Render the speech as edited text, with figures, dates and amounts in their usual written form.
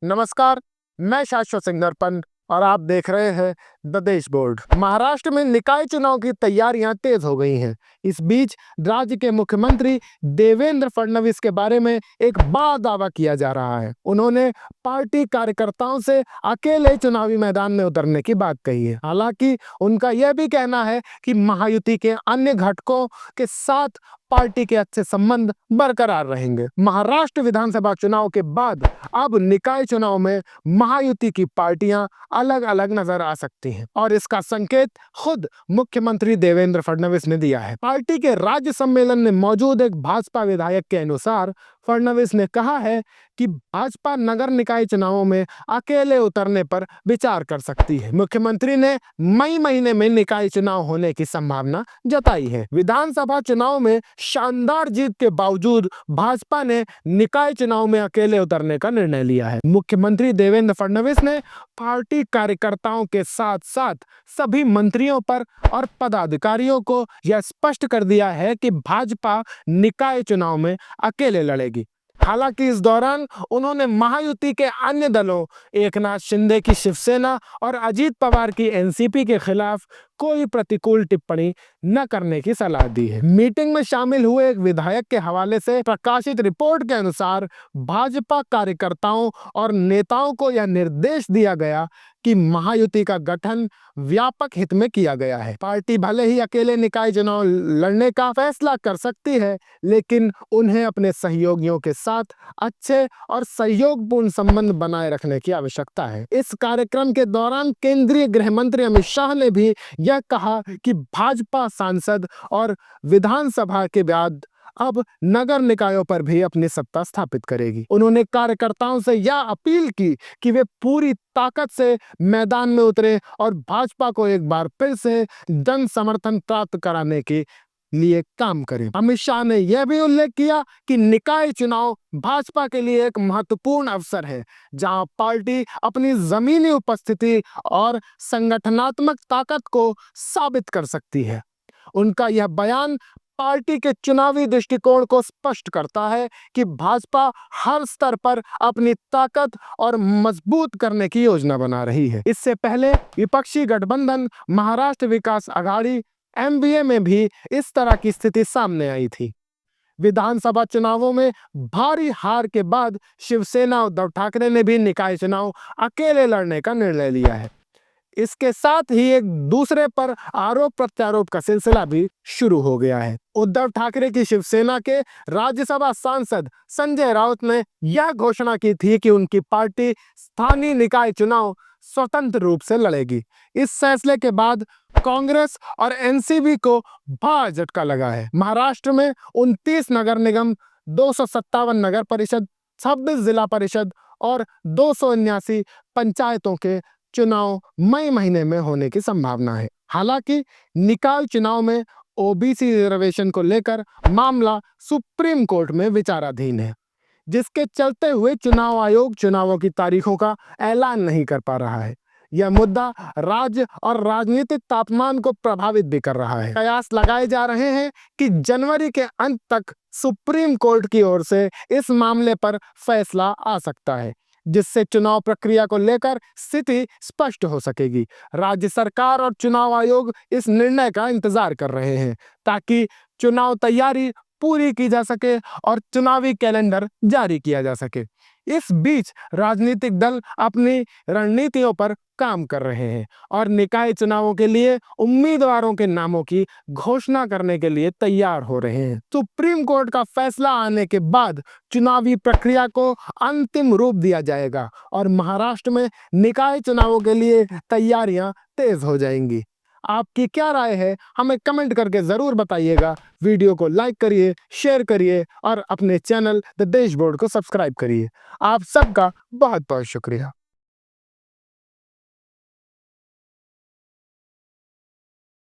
नमस्कार, मैं शाश्वत सिंह दर्पण और आप देख रहे हैं द देश बोर्ड। महाराष्ट्र में निकाय चुनाव की तैयारियां तेज हो गई हैं। इस बीच राज्य के मुख्यमंत्री देवेंद्र फडणवीस के बारे में एक बड़ा दावा किया जा रहा है। उन्होंने पार्टी कार्यकर्ताओं से अकेले चुनावी मैदान में उतरने की बात कही है। हालांकि उनका यह भी कहना है कि महायुति के अन्य घटकों के साथ पार्टी के अच्छे संबंध बरकरार रहेंगे। महाराष्ट्र विधानसभा चुनाव के बाद अब निकाय चुनाव में महायुति की पार्टियां अलग अलग नजर आ सकती हैं और इसका संकेत खुद मुख्यमंत्री देवेंद्र फडणवीस ने दिया है। पार्टी के राज्य सम्मेलन में मौजूद एक भाजपा विधायक के अनुसार फडणवीस ने कहा है कि भाजपा नगर निकाय चुनावों में अकेले उतरने पर विचार कर सकती है। मुख्यमंत्री ने मई महीने में निकाय चुनाव होने की संभावना जताई है। विधानसभा चुनाव में शानदार जीत के बावजूद भाजपा ने निकाय चुनाव में अकेले उतरने का निर्णय लिया है। मुख्यमंत्री देवेंद्र फडणवीस ने पार्टी कार्यकर्ताओं के साथ साथ सभी मंत्रियों पर और पदाधिकारियों को यह स्पष्ट कर दिया है कि भाजपा निकाय चुनाव में अकेले लड़ेगी। हालांकि इस दौरान उन्होंने महायुति के अन्य दलों एकनाथ शिंदे की शिवसेना और अजीत पवार की एनसीपी के खिलाफ कोई प्रतिकूल टिप्पणी न करने की सलाह दी है। मीटिंग में शामिल हुए एक विधायक के हवाले से प्रकाशित रिपोर्ट के अनुसार भाजपा कार्यकर्ताओं और नेताओं को यह निर्देश दिया गया कि महायुति का गठन व्यापक हित में किया गया है। पार्टी भले ही अकेले निकाय चुनाव लड़ने का फैसला कर सकती है, लेकिन उन्हें अपने सहयोगियों के साथ अच्छे और सहयोगपूर्ण संबंध बनाए रखने की आवश्यकता है। इस कार्यक्रम के दौरान केंद्रीय गृह मंत्री अमित शाह ने भी यह कहा कि भाजपा सांसद और विधानसभा के बाद अब नगर निकायों पर भी अपनी सत्ता स्थापित करेगी। उन्होंने कार्यकर्ताओं से यह अपील की कि वे पूरी ताकत से मैदान में उतरे और भाजपा को एक बार फिर से जन समर्थन प्राप्त कराने के लिए काम करें। अमित शाह ने यह भी उल्लेख किया कि निकाय चुनाव भाजपा के लिए एक महत्वपूर्ण अवसर है, जहां पार्टी अपनी जमीनी उपस्थिति और संगठनात्मक ताकत को साबित कर सकती है। उनका यह बयान पार्टी के चुनावी दृष्टिकोण को स्पष्ट करता है कि भाजपा हर स्तर पर अपनी ताकत और मजबूत करने की योजना बना रही है। इससे पहले विपक्षी गठबंधन महाराष्ट्र विकास आघाड़ी एमवीए में भी इस तरह की स्थिति सामने आई थी। विधानसभा चुनावों में भारी हार के बाद शिवसेना उद्धव ठाकरे ने भी निकाय चुनाव अकेले लड़ने का निर्णय लिया है। इसके साथ ही एक दूसरे पर आरोप प्रत्यारोप का सिलसिला भी शुरू हो गया है। उद्धव ठाकरे की शिवसेना के राज्यसभा सांसद संजय राउत ने यह घोषणा की थी कि उनकी पार्टी स्थानीय निकाय चुनाव स्वतंत्र रूप से लड़ेगी। इस फैसले के बाद कांग्रेस और एनसीपी को बड़ा झटका लगा है। महाराष्ट्र में 29 नगर निगम, 257 नगर परिषद, 26 जिला परिषद और 279 पंचायतों के चुनाव मई महीने में होने की संभावना है। हालांकि निकाय चुनाव में ओबीसी रिजर्वेशन को लेकर मामला सुप्रीम कोर्ट में विचाराधीन है, जिसके चलते हुए चुनाव आयोग चुनावों की तारीखों का ऐलान नहीं कर पा रहा है। यह मुद्दा राज्य और राजनीतिक तापमान को प्रभावित भी कर रहा है। कयास लगाए जा रहे हैं कि जनवरी के अंत तक सुप्रीम कोर्ट की ओर से इस मामले पर फैसला आ सकता है, जिससे चुनाव प्रक्रिया को लेकर स्थिति स्पष्ट हो सकेगी। राज्य सरकार और चुनाव आयोग इस निर्णय का इंतजार कर रहे हैं ताकि चुनाव तैयारी पूरी की जा सके और चुनावी कैलेंडर जारी किया जा सके। इस बीच राजनीतिक दल अपनी रणनीतियों पर काम कर रहे हैं और निकाय चुनावों के लिए उम्मीदवारों के नामों की घोषणा करने के लिए तैयार हो रहे हैं। सुप्रीम कोर्ट का फैसला आने के बाद चुनावी प्रक्रिया को अंतिम रूप दिया जाएगा और महाराष्ट्र में निकाय चुनावों के लिए तैयारियां तेज हो जाएंगी। आपकी क्या राय है, हमें कमेंट करके जरूर बताइएगा। वीडियो को लाइक करिए, शेयर करिए और अपने चैनल द देश बोर्ड को सब्सक्राइब करिए। आप सबका बहुत बहुत शुक्रिया।